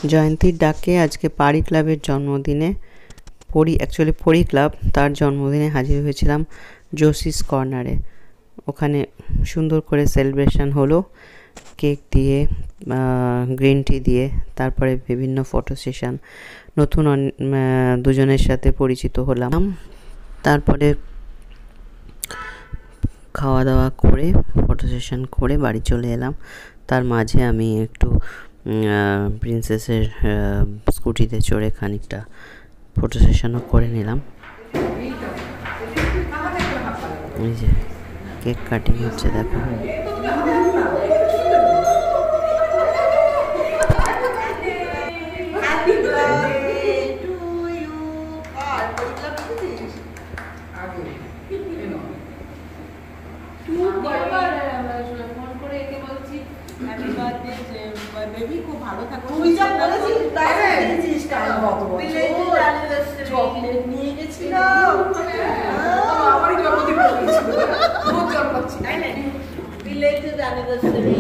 জয়ন্তীর ডাকে আজকে পারি ক্লাবের জন্মদিনে অ্যাকচুয়ালি পরি ক্লাব তার জন্মদিনে হাজির হয়েছিলাম জোসিস কর্নারে। ওখানে সুন্দর করে সেলিব্রেশন হলো, কেক দিয়ে, গ্রিন টি দিয়ে, তারপরে বিভিন্ন ফটো সেশন, নতুন দুজনের সাথে পরিচিত হলাম। তারপরে খাওয়া দাওয়া করে ফটো সেশন করে বাড়ি চলে এলাম। তার মাঝে আমি একটু প্রিন্সেসের স্কুটিতে চড়ে খানিকটা ফটো সেশনও করে নিলাম। এই যে কেক কাটিং হচ্ছে, দেখো। খুব ভালো থাকো, তুই যা বলেছিস তাই দিয়েছিস। চকলেট নিয়ে গেছিলাম, আমারই জন্মদিন, খুব জন্মাচ্ছি, তাই না? Belated anniversary.